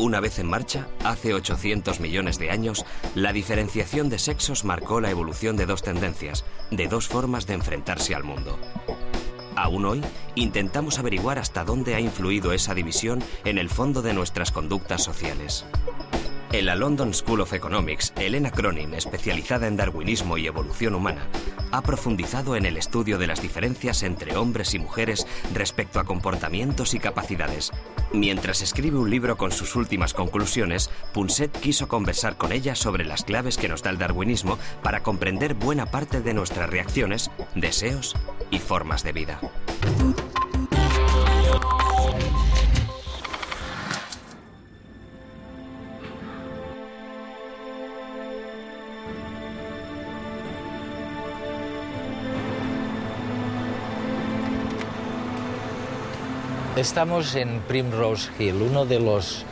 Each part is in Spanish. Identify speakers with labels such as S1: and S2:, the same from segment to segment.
S1: Una vez en marcha, hace 800 millones de años, la diferenciación de sexos marcó la evolución de dos tendencias, de dos formas de enfrentarse al mundo. Aún hoy, intentamos averiguar hasta dónde ha influido esa división en el fondo de nuestras conductas sociales. En la London School of Economics, Helena Cronin, especializada en darwinismo y evolución humana, ha profundizado en el estudio de las diferencias entre hombres y mujeres respecto a comportamientos y capacidades. Mientras escribe un libro con sus últimas conclusiones, Punset quiso conversar con ella sobre las claves que nos da el darwinismo para comprender buena parte de nuestras reacciones, deseos y formas de vida.
S2: Estamos en Primrose Hill, uno de los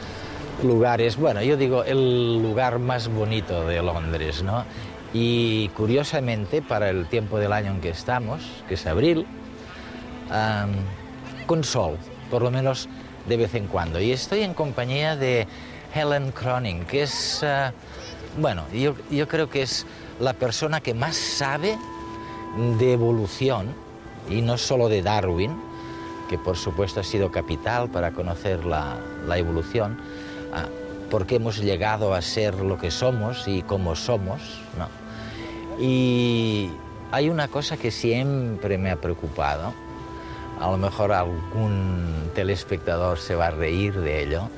S2: lugares, bueno, yo digo el lugar más bonito de Londres, ¿no? Y curiosamente, para el tiempo del año en que estamos, que es abril, con sol, por lo menos de vez en cuando. Y estoy en compañía de Helen Cronin, que es, bueno, yo creo que es la persona que más sabe de evolución, y no solo de Darwin, que por supuesto ha sido capital para conocer la evolución, porque hemos llegado a ser lo que somos y cómo somos, ¿no? Y hay una cosa que siempre me ha preocupado, a lo mejor algún telespectador se va a reír de ello,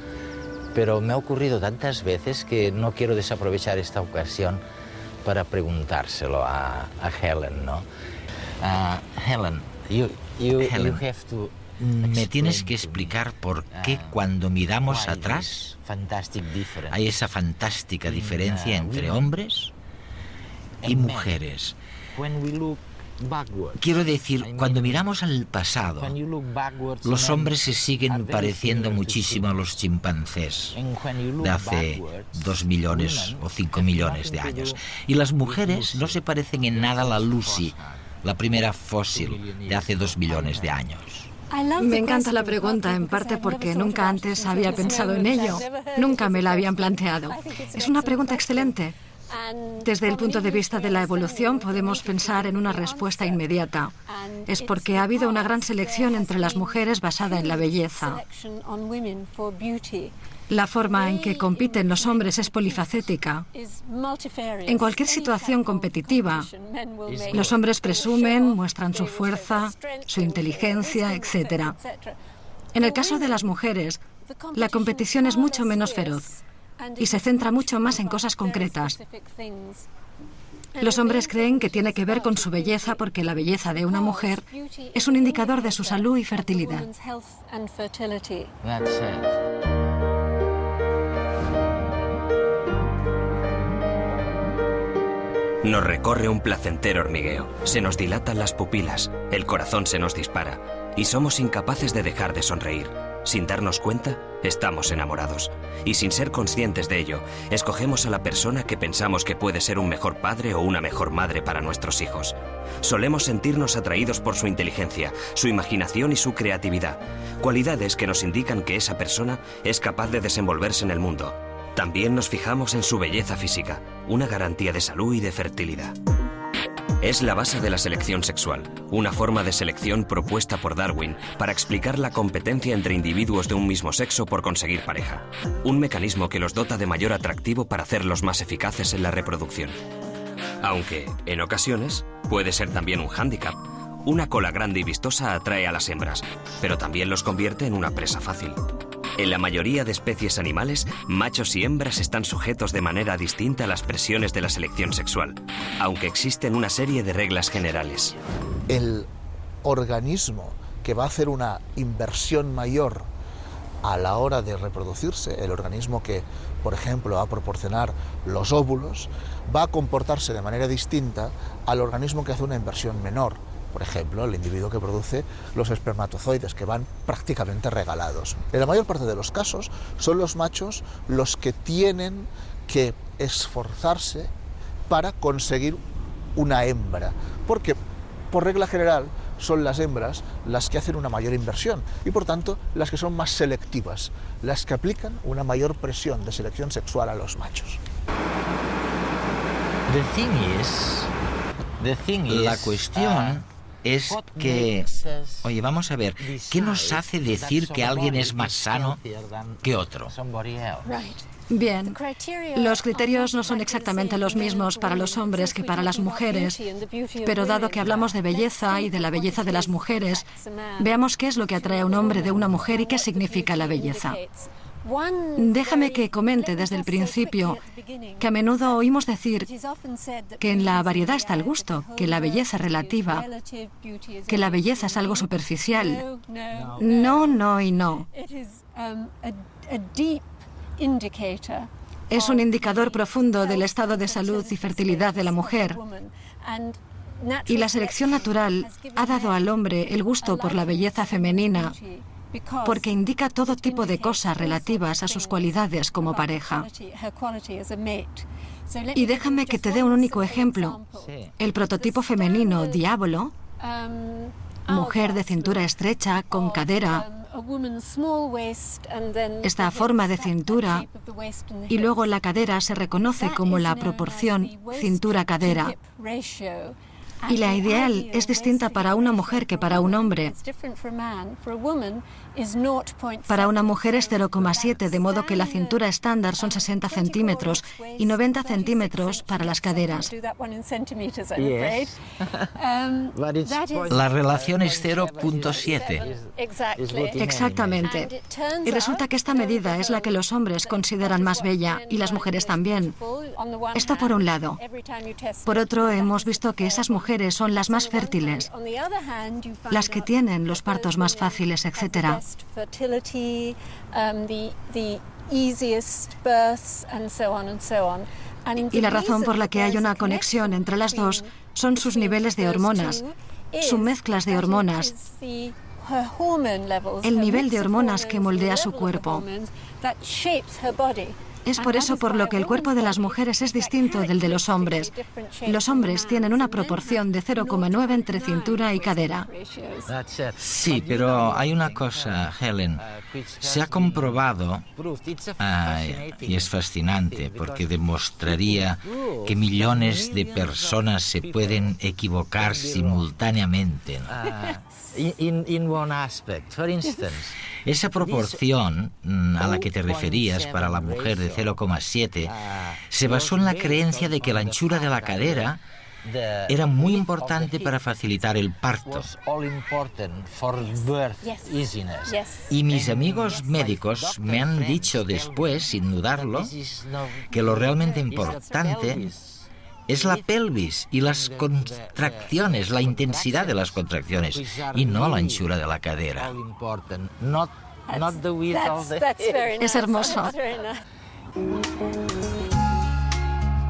S2: pero me ha ocurrido tantas veces que no quiero desaprovechar esta ocasión para preguntárselo a Helen, ¿no? Helen, you have to...
S3: Me tienes que explicar por qué cuando miramos atrás hay esa fantástica diferencia entre hombres y mujeres. Quiero decir, cuando miramos al pasado, los hombres se siguen pareciendo muchísimo a los chimpancés de hace 2 millones o 5 millones de años. Y las mujeres no se parecen en nada a la Lucy, la primera fósil de hace 2 millones de años.
S4: Me encanta la pregunta, en parte porque nunca antes había pensado en ello. Nunca me la habían planteado. Es una pregunta excelente. Desde el punto de vista de la evolución podemos pensar en una respuesta inmediata. Es porque ha habido una gran selección entre las mujeres basada en la belleza. La forma en que compiten los hombres es polifacética. En cualquier situación competitiva, los hombres presumen, muestran su fuerza, su inteligencia, etc. En el caso de las mujeres, la competición es mucho menos feroz y se centra mucho más en cosas concretas. Los hombres creen que tiene que ver con su belleza porque la belleza de una mujer es un indicador de su salud y fertilidad.
S1: Nos recorre un placentero hormigueo, se nos dilatan las pupilas, el corazón se nos dispara y somos incapaces de dejar de sonreír. Sin darnos cuenta, estamos enamorados. Y sin ser conscientes de ello, escogemos a la persona que pensamos que puede ser un mejor padre o una mejor madre para nuestros hijos. Solemos sentirnos atraídos por su inteligencia, su imaginación y su creatividad, cualidades que nos indican que esa persona es capaz de desenvolverse en el mundo. También nos fijamos en su belleza física, una garantía de salud y de fertilidad. Es la base de la selección sexual, una forma de selección propuesta por Darwin para explicar la competencia entre individuos de un mismo sexo por conseguir pareja. Un mecanismo que los dota de mayor atractivo para hacerlos más eficaces en la reproducción. Aunque, en ocasiones, puede ser también un hándicap. Una cola grande y vistosa atrae a las hembras, pero también los convierte en una presa fácil. En la mayoría de especies animales, machos y hembras están sujetos de manera distinta a las presiones de la selección sexual, aunque existen una serie de reglas generales.
S5: El organismo que va a hacer una inversión mayor a la hora de reproducirse, el organismo que, por ejemplo, va a proporcionar los óvulos, va a comportarse de manera distinta al organismo que hace una inversión menor. Por ejemplo, el individuo que produce los espermatozoides, que van prácticamente regalados. En la mayor parte de los casos son los machos los que tienen que esforzarse para conseguir una hembra, porque por regla general son las hembras las que hacen una mayor inversión y por tanto las que son más selectivas, las que aplican una mayor presión de selección sexual a los machos.
S3: La cuestión es que, oye, vamos a ver, ¿qué nos hace decir que alguien es más sano que otro?
S4: Bien, los criterios no son exactamente los mismos para los hombres que para las mujeres, pero dado que hablamos de belleza y de la belleza de las mujeres, veamos qué es lo que atrae a un hombre de una mujer y qué significa la belleza. Déjame que comente desde el principio que a menudo oímos decir que en la variedad está el gusto, que la belleza es relativa, que la belleza es algo superficial. No, no y no. Es un indicador profundo del estado de salud y fertilidad de la mujer. Y la selección natural ha dado al hombre el gusto por la belleza femenina porque indica todo tipo de cosas relativas a sus cualidades como pareja. Y déjame que te dé un único ejemplo. El prototipo femenino Diablo, mujer de cintura estrecha, con cadera, esta forma de cintura, y luego la cadera se reconoce como la proporción cintura-cadera. Y la ideal es distinta para una mujer que para un hombre. Para una mujer es 0,7, de modo que la cintura estándar son 60 centímetros y 90 centímetros para las caderas.
S3: La relación es 0,7.
S4: Exactamente. Y resulta que esta medida es la que los hombres consideran más bella y las mujeres también. Esto por un lado. Por otro, hemos visto que esas mujeres son las más fértiles, las que tienen los partos más fáciles, etc. Y la razón por la que hay una conexión entre las dos son sus niveles de hormonas, sus mezclas de hormonas, el nivel de hormonas que moldea su cuerpo. Es por eso por lo que el cuerpo de las mujeres es distinto del de los hombres. Los hombres tienen una proporción de 0,9 entre cintura y cadera.
S3: Sí, pero hay una cosa, Helen. Se ha comprobado, y es fascinante, porque demostraría que millones de personas se pueden equivocar simultáneamente, ¿no? Esa proporción a la que te referías para la mujer de 0,7 se basó en la creencia de que la anchura de la cadera era muy importante para facilitar el parto. Y mis amigos médicos me han dicho después, sin dudarlo, que lo realmente importante es la pelvis y las contracciones, la intensidad de las contracciones, y no la anchura de la cadera.
S4: Es hermoso.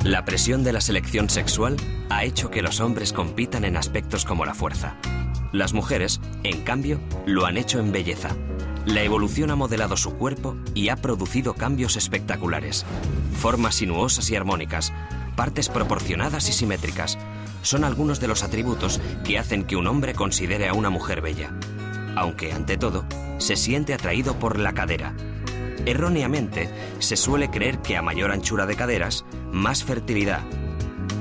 S1: La presión de la selección sexual ha hecho que los hombres compitan en aspectos como la fuerza. Las mujeres, en cambio, lo han hecho en belleza. La evolución ha modelado su cuerpo y ha producido cambios espectaculares. Formas sinuosas y armónicas, partes proporcionadas y simétricas, son algunos de los atributos que hacen que un hombre considere a una mujer bella. Aunque, ante todo, se siente atraído por la cadera. Erróneamente, se suele creer que a mayor anchura de caderas, más fertilidad.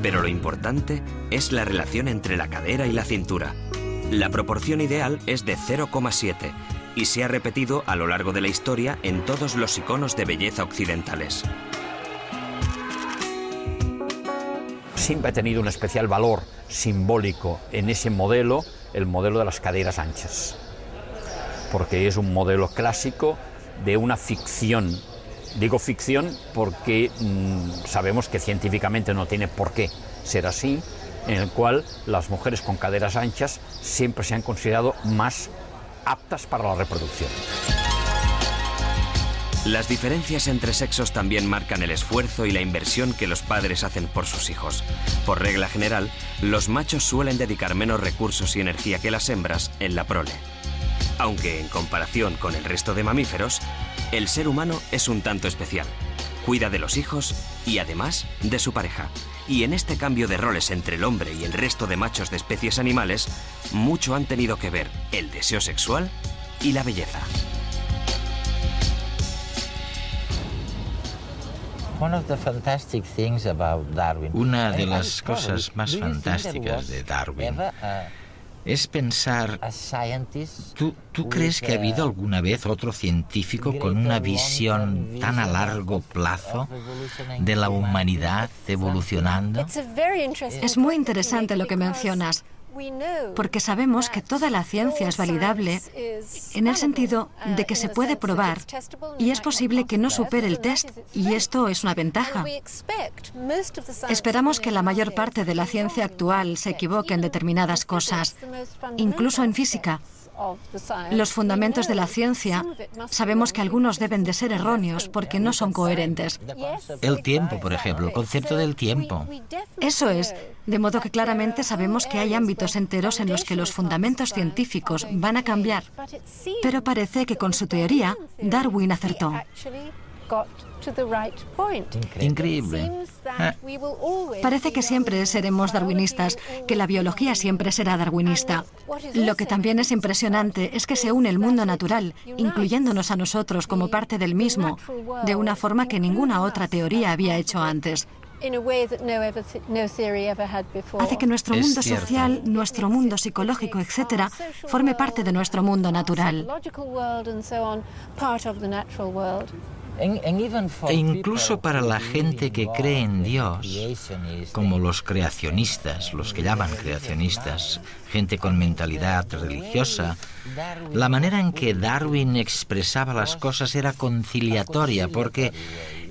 S1: Pero lo importante es la relación entre la cadera y la cintura. La proporción ideal es de 0,7 y se ha repetido a lo largo de la historia en todos los iconos de belleza occidentales.
S6: Siempre ha tenido un especial valor simbólico en ese modelo, el modelo de las caderas anchas, porque es un modelo clásico de una ficción. Digo ficción porque sabemos que científicamente no tiene por qué ser así, en el cual las mujeres con caderas anchas siempre se han considerado más aptas para la reproducción.
S1: Las diferencias entre sexos también marcan el esfuerzo y la inversión que los padres hacen por sus hijos. Por regla general, los machos suelen dedicar menos recursos y energía que las hembras en la prole. Aunque en comparación con el resto de mamíferos, el ser humano es un tanto especial. Cuida de los hijos y además de su pareja. Y en este cambio de roles entre el hombre y el resto de machos de especies animales, mucho han tenido que ver el deseo sexual y la belleza.
S3: Una de las cosas más fantásticas de Darwin es pensar, ¿tú crees que ha habido alguna vez otro científico con una visión tan a largo plazo de la humanidad evolucionando?
S4: Es muy interesante lo que mencionas, porque sabemos que toda la ciencia es validable en el sentido de que se puede probar y es posible que no supere el test, y esto es una ventaja. Esperamos que la mayor parte de la ciencia actual se equivoque en determinadas cosas, incluso en física. Los fundamentos de la ciencia, sabemos que algunos deben de ser erróneos porque no son coherentes.
S3: El tiempo, por ejemplo, el concepto del tiempo.
S4: Eso es, de modo que claramente sabemos que hay ámbitos enteros en los que los fundamentos científicos van a cambiar. Pero parece que con su teoría, Darwin acertó.
S3: Increíble.
S4: Parece que siempre seremos darwinistas, que la biología siempre será darwinista. Lo que también es impresionante es que se une el mundo natural, incluyéndonos a nosotros como parte del mismo, de una forma que ninguna otra teoría había hecho antes. Hace que nuestro mundo social, nuestro mundo psicológico, etc., forme parte de nuestro mundo natural.
S3: E incluso para la gente que cree en Dios, como los creacionistas, los que llaman creacionistas, gente con mentalidad religiosa, la manera en que Darwin expresaba las cosas era conciliatoria, porque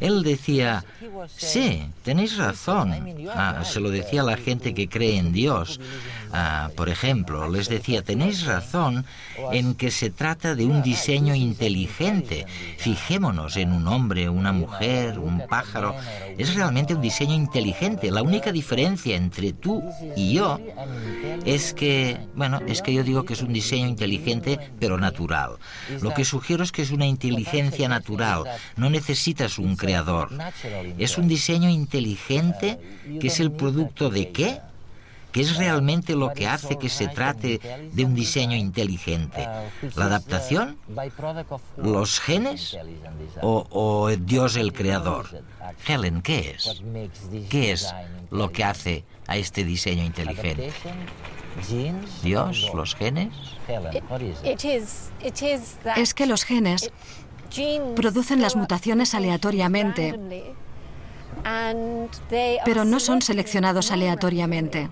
S3: él decía, sí, tenéis razón. Se lo decía a la gente que cree en Dios. Por ejemplo, les decía, tenéis razón en que se trata de un diseño inteligente. Fijémonos en un hombre, una mujer, un pájaro. Es realmente un diseño inteligente. La única diferencia entre tú y yo es que yo digo que es un diseño inteligente, pero natural. Lo que sugiero es que es una inteligencia natural. No necesitas un creador. Es un diseño inteligente que es el producto de ¿qué? ¿Qué es realmente lo que hace que se trate de un diseño inteligente? ¿La adaptación? ¿Los genes? ¿O Dios el creador? Helen, ¿qué es? ¿Qué es lo que hace a este diseño inteligente? ¿Dios? ¿Los genes?
S4: Es que los genes producen las mutaciones aleatoriamente, pero no son seleccionados aleatoriamente.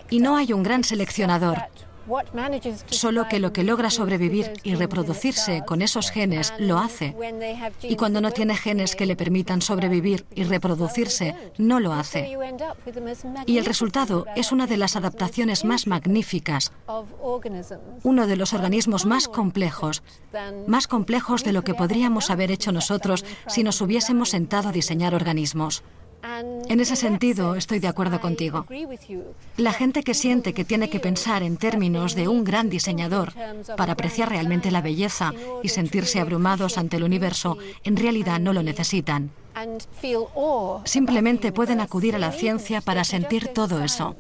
S4: Y no hay un gran seleccionador, solo que lo que logra sobrevivir y reproducirse con esos genes lo hace. Y cuando no tiene genes que le permitan sobrevivir y reproducirse, no lo hace. Y el resultado es una de las adaptaciones más magníficas, uno de los organismos más complejos de lo que podríamos haber hecho nosotros si nos hubiésemos sentado a diseñar organismos. En ese sentido, estoy de acuerdo contigo. La gente que siente que tiene que pensar en términos de un gran diseñador para apreciar realmente la belleza y sentirse abrumados ante el universo, en realidad no lo necesitan. Simplemente pueden acudir a la ciencia para sentir todo eso.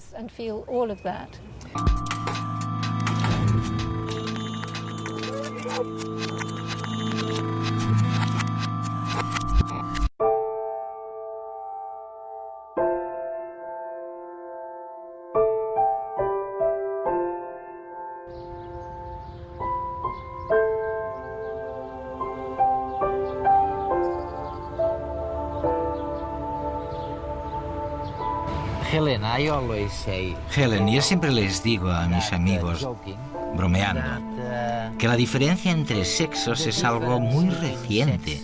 S3: Helen, yo siempre les digo a mis amigos, bromeando, que la diferencia entre sexos es algo muy reciente,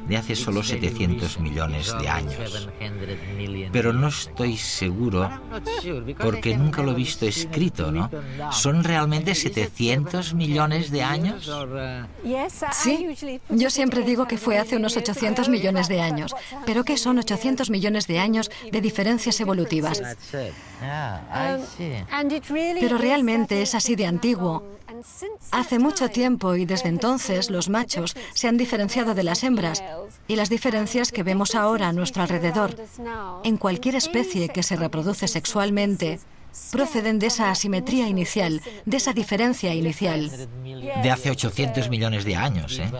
S3: de hace solo 700 millones de años. Pero no estoy seguro porque nunca lo he visto escrito, ¿no? ¿Son realmente 700 millones de años?
S4: Sí, yo siempre digo que fue hace unos 800 millones de años. ¿Pero qué son 800 millones de años de diferencias evolutivas? Pero realmente es así de antiguo. Hace mucho tiempo y desde entonces los machos se han diferenciado de las hembras y las diferencias que vemos ahora a nuestro alrededor en cualquier especie que se reproduce sexualmente proceden de esa asimetría inicial, de esa diferencia inicial.
S3: De hace 800 millones de años, ¿eh?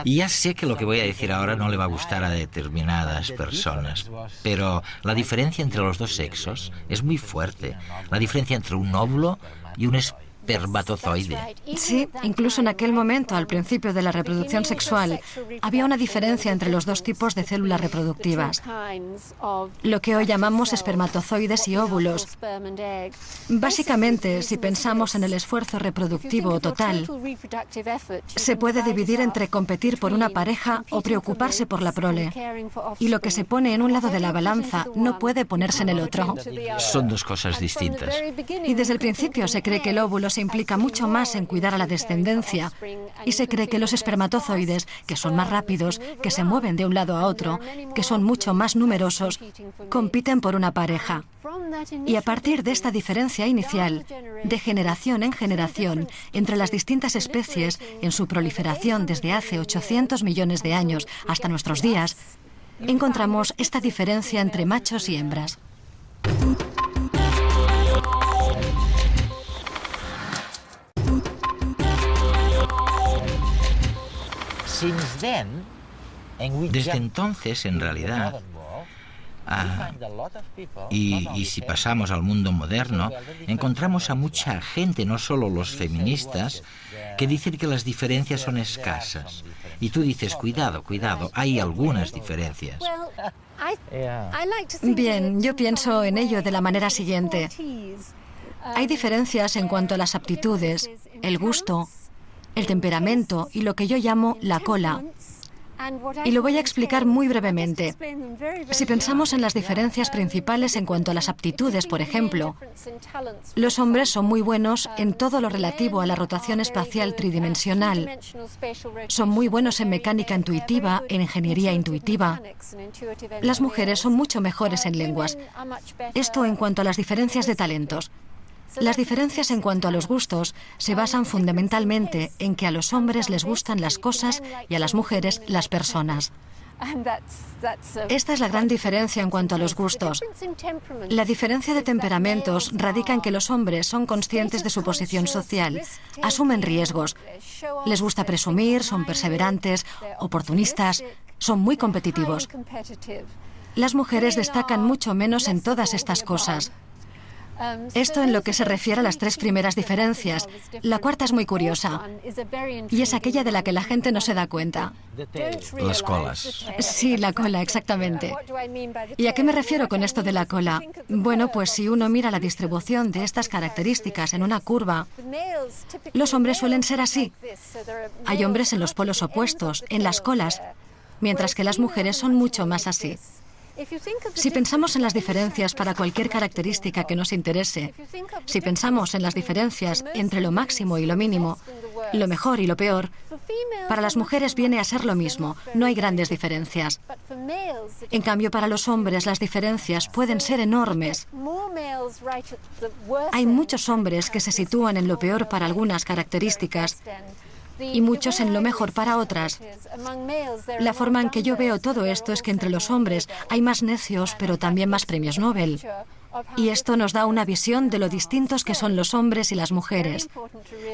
S3: Y ya sé que lo que voy a decir ahora no le va a gustar a determinadas personas, pero la diferencia entre los dos sexos es muy fuerte. La diferencia entre un óvulo y un espermatozoide.
S4: Sí, incluso en aquel momento, al principio de la reproducción sexual, había una diferencia entre los dos tipos de células reproductivas, lo que hoy llamamos espermatozoides y óvulos. Básicamente, si pensamos en el esfuerzo reproductivo total, se puede dividir entre competir por una pareja o preocuparse por la prole. Y lo que se pone en un lado de la balanza no puede ponerse en el otro.
S3: Son dos cosas distintas.
S4: Y desde el principio se cree que el óvulo se implica mucho más en cuidar a la descendencia y se cree que los espermatozoides, que son más rápidos, que se mueven de un lado a otro, que son mucho más numerosos, compiten por una pareja. Y a partir de esta diferencia inicial, de generación en generación, entre las distintas especies, en su proliferación desde hace 800 millones de años hasta nuestros días, encontramos esta diferencia entre machos y hembras.
S3: Desde entonces, en realidad, y si pasamos al mundo moderno, encontramos a mucha gente, no solo los feministas, que dicen que las diferencias son escasas. Y tú dices, cuidado, cuidado, hay algunas diferencias.
S4: Bien, yo pienso en ello de la manera siguiente. Hay diferencias en cuanto a las aptitudes, el gusto, el temperamento y lo que yo llamo la cola. Y lo voy a explicar muy brevemente. Si pensamos en las diferencias principales en cuanto a las aptitudes, por ejemplo, los hombres son muy buenos en todo lo relativo a la rotación espacial tridimensional. Son muy buenos en mecánica intuitiva, en ingeniería intuitiva. Las mujeres son mucho mejores en lenguas. Esto en cuanto a las diferencias de talentos. Las diferencias en cuanto a los gustos se basan fundamentalmente en que a los hombres les gustan las cosas y a las mujeres las personas. Esta es la gran diferencia en cuanto a los gustos. La diferencia de temperamentos radica en que los hombres son conscientes de su posición social, asumen riesgos, les gusta presumir, son perseverantes, oportunistas, son muy competitivos. Las mujeres destacan mucho menos en todas estas cosas. Esto en lo que se refiere a las tres primeras diferencias. La cuarta es muy curiosa y es aquella de la que la gente no se da cuenta.
S3: Las colas.
S4: Sí, la cola, exactamente. ¿Y a qué me refiero con esto de la cola? Bueno, pues si uno mira la distribución de estas características en una curva, los hombres suelen ser así. Hay hombres en los polos opuestos, en las colas, mientras que las mujeres son mucho más así. Si pensamos en las diferencias para cualquier característica que nos interese, si pensamos en las diferencias entre lo máximo y lo mínimo, lo mejor y lo peor, para las mujeres viene a ser lo mismo, no hay grandes diferencias. En cambio, para los hombres las diferencias pueden ser enormes. Hay muchos hombres que se sitúan en lo peor para algunas características y muchos en lo mejor para otras. La forma en que yo veo todo esto es que entre los hombres hay más necios, pero también más premios Nobel. Y esto nos da una visión de lo distintos que son los hombres y las mujeres.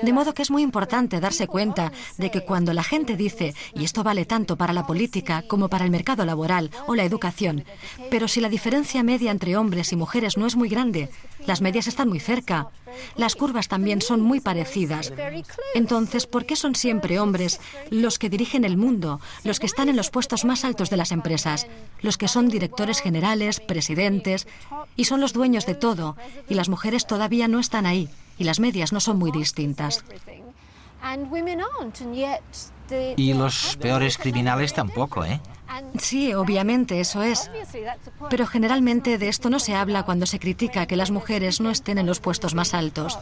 S4: De modo que es muy importante darse cuenta de que cuando la gente dice, y esto vale tanto para la política como para el mercado laboral o la educación, pero si la diferencia media entre hombres y mujeres no es muy grande, las medias están muy cerca, las curvas también son muy parecidas. Entonces, ¿por qué son siempre hombres los que dirigen el mundo, los que están en los puestos más altos de las empresas, los que son directores generales, presidentes, y son los dueños de todo, y las mujeres todavía no están ahí, y las medias no son muy distintas?
S3: Y los peores criminales tampoco, ¿eh?
S4: Sí, obviamente, eso es. Pero generalmente de esto no se habla cuando se critica que las mujeres no estén en los puestos más altos.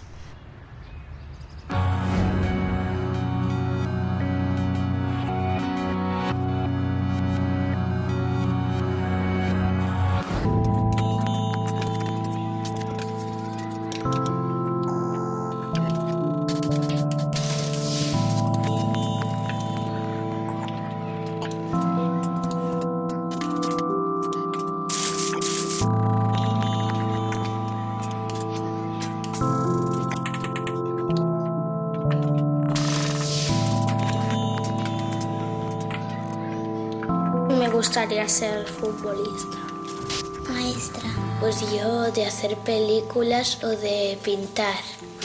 S7: Me gustaría ser futbolista.
S8: Maestra.
S7: Pues yo de hacer películas o de pintar.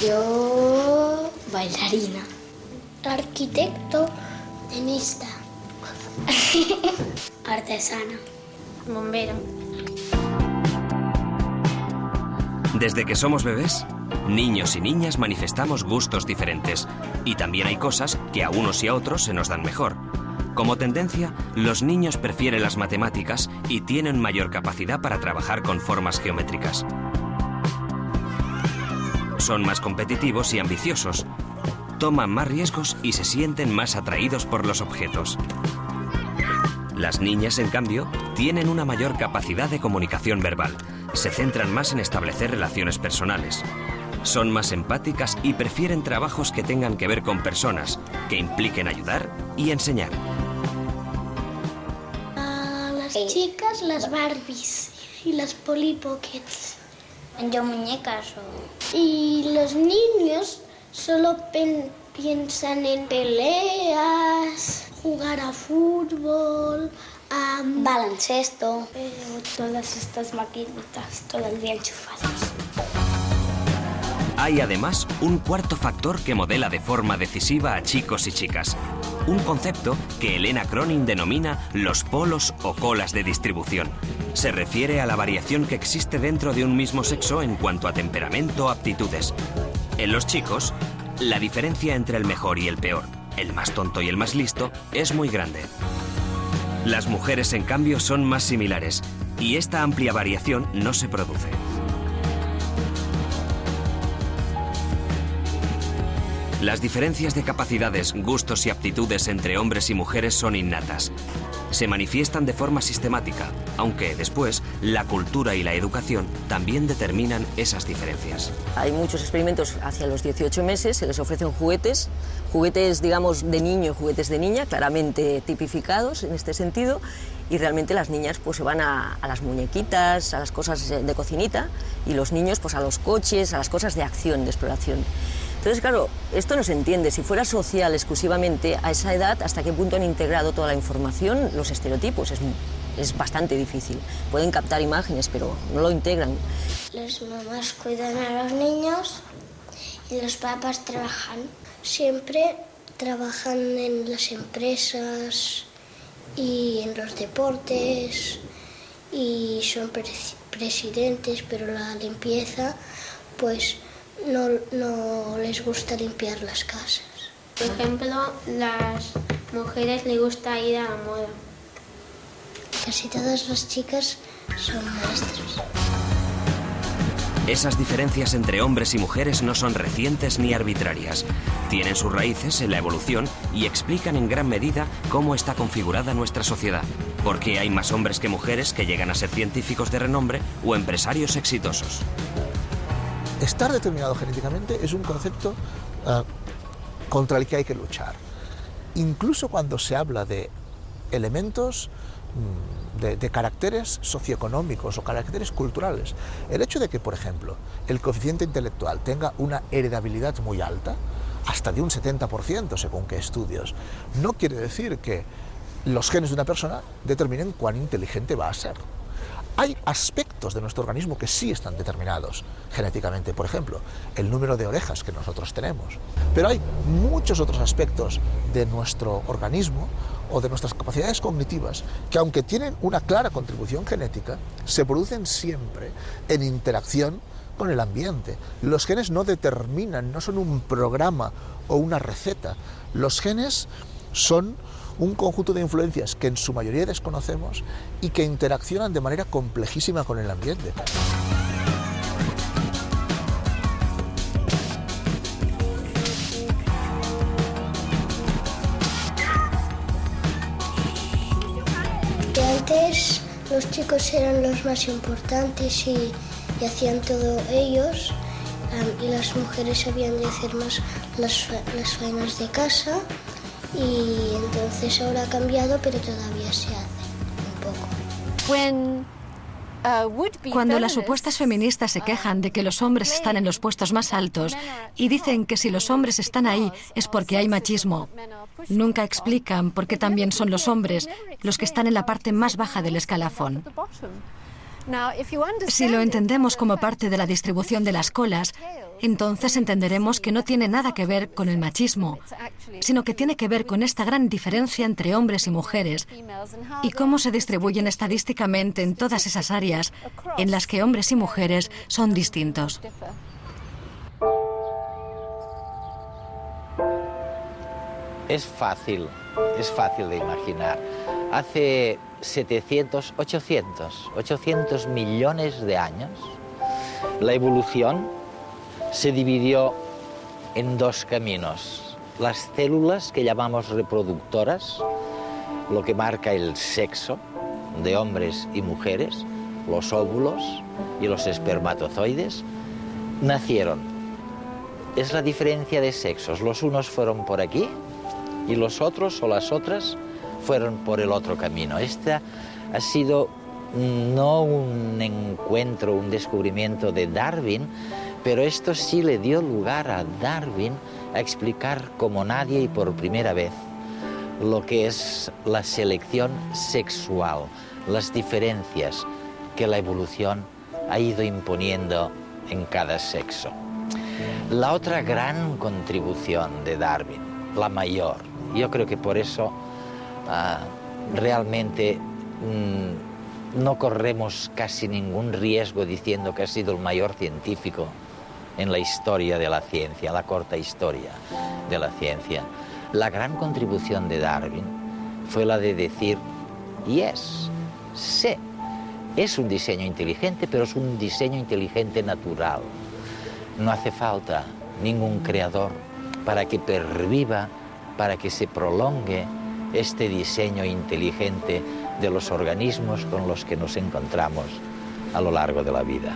S8: Yo
S7: Bailarina.
S8: arquitecto, tenista,
S7: Artesana.
S8: bombero.
S1: Desde que somos bebés, niños y niñas manifestamos gustos diferentes. Y también hay cosas que a unos y a otros se nos dan mejor. Como tendencia, los niños prefieren las matemáticas y tienen mayor capacidad para trabajar con formas geométricas. Son más competitivos y ambiciosos. Toman más riesgos y se sienten más atraídos por los objetos. Las niñas, en cambio, tienen una mayor capacidad de comunicación verbal. Se centran más en establecer relaciones personales. Son más empáticas y prefieren trabajos que tengan que ver con personas, que impliquen ayudar y enseñar.
S8: Las chicas, las Barbies y las Polly Pockets.
S7: Yo muñecas
S8: Y los niños solo piensan en peleas, jugar a fútbol, a
S7: baloncesto.
S8: todas estas maquinitas todo el día enchufadas.
S1: Hay además un cuarto factor que modela de forma decisiva a chicos y chicas. Un concepto que Helena Cronin denomina los polos o colas de distribución. Se refiere a la variación que existe dentro de un mismo sexo en cuanto a temperamento o aptitudes. En los chicos, la diferencia entre el mejor y el peor, el más tonto y el más listo, es muy grande. Las mujeres, en cambio, son más similares y esta amplia variación no se produce. Las diferencias de capacidades, gustos y aptitudes entre hombres y mujeres son innatas. Se manifiestan de forma sistemática, aunque después la cultura y la educación también determinan esas diferencias.
S9: Hay muchos experimentos hacia los 18 meses, se les ofrecen juguetes, digamos de niño y juguetes de niña, claramente tipificados en este sentido, y realmente las niñas pues se van a las muñequitas, a las cosas de cocinita, y los niños pues a los coches, a las cosas de acción, de exploración. Entonces, claro, esto no se entiende. Si fuera social exclusivamente a esa edad, ¿hasta qué punto han integrado toda la información? Los estereotipos es bastante difícil. Pueden captar imágenes, pero no lo integran.
S8: Las mamás cuidan a los niños y los papás trabajan. Siempre trabajan en las empresas y en los deportes y son presidentes, pero la limpieza, pues no les gusta limpiar las casas.
S7: Por ejemplo, las mujeres les gusta ir a la moda.
S8: Casi todas las chicas son maestras.
S1: Esas diferencias entre hombres y mujeres no son recientes ni arbitrarias. Tienen sus raíces en la evolución y explican en gran medida cómo está configurada nuestra sociedad. ¿Por qué hay más hombres que mujeres que llegan a ser científicos de renombre o empresarios exitosos?
S5: Estar determinado genéticamente es un concepto contra el que hay que luchar. Incluso cuando se habla de elementos de caracteres socioeconómicos o caracteres culturales. El hecho de que, por ejemplo, el coeficiente intelectual tenga una heredabilidad muy alta, hasta de un 70% según qué estudios, no quiere decir que los genes de una persona determinen cuán inteligente va a ser. Hay aspectos de nuestro organismo que sí están determinados genéticamente, por ejemplo, el número de orejas que nosotros tenemos. Pero hay muchos otros aspectos de nuestro organismo o de nuestras capacidades cognitivas que, aunque tienen una clara contribución genética, se producen siempre en interacción con el ambiente. Los genes no determinan, no son un programa o una receta. Los genes son un conjunto de influencias que en su mayoría desconocemos y que interaccionan de manera complejísima con el ambiente.
S8: Antes los chicos eran los más importantes y hacían todo ellos, y las mujeres sabían de hacer más las faenas de casa, y entonces ahora ha cambiado, pero todavía se hace un poco.
S4: Cuando las supuestas feministas se quejan de que los hombres están en los puestos más altos y dicen que si los hombres están ahí es porque hay machismo, nunca explican por qué también son los hombres los que están en la parte más baja del escalafón. Si lo entendemos como parte de la distribución de las colas, entonces entenderemos que no tiene nada que ver con el machismo, sino que tiene que ver con esta gran diferencia entre hombres y mujeres y cómo se distribuyen estadísticamente en todas esas áreas en las que hombres y mujeres son distintos.
S2: Es fácil de imaginar. Hace 800 millones de años, la evolución se dividió en dos caminos. Las células que llamamos reproductoras, lo que marca el sexo de hombres y mujeres, los óvulos y los espermatozoides, nacieron. Es la diferencia de sexos. Los unos fueron por aquí y los otros o las otras fueron por el otro camino. Este ha sido no un encuentro, un descubrimiento de Darwin, pero esto sí le dio lugar a Darwin a explicar como nadie y por primera vez lo que es la selección sexual, las diferencias que la evolución ha ido imponiendo en cada sexo. La otra gran contribución de Darwin, la mayor, yo creo que por eso realmente no corremos casi ningún riesgo diciendo que ha sido el mayor científico en la historia de la ciencia, la corta historia de la ciencia. La gran contribución de Darwin fue la de decir, sí, es un diseño inteligente, pero es un diseño inteligente natural. No hace falta ningún creador para que perviva, para que se prolongue este diseño inteligente de los organismos con los que nos encontramos a lo largo de la vida.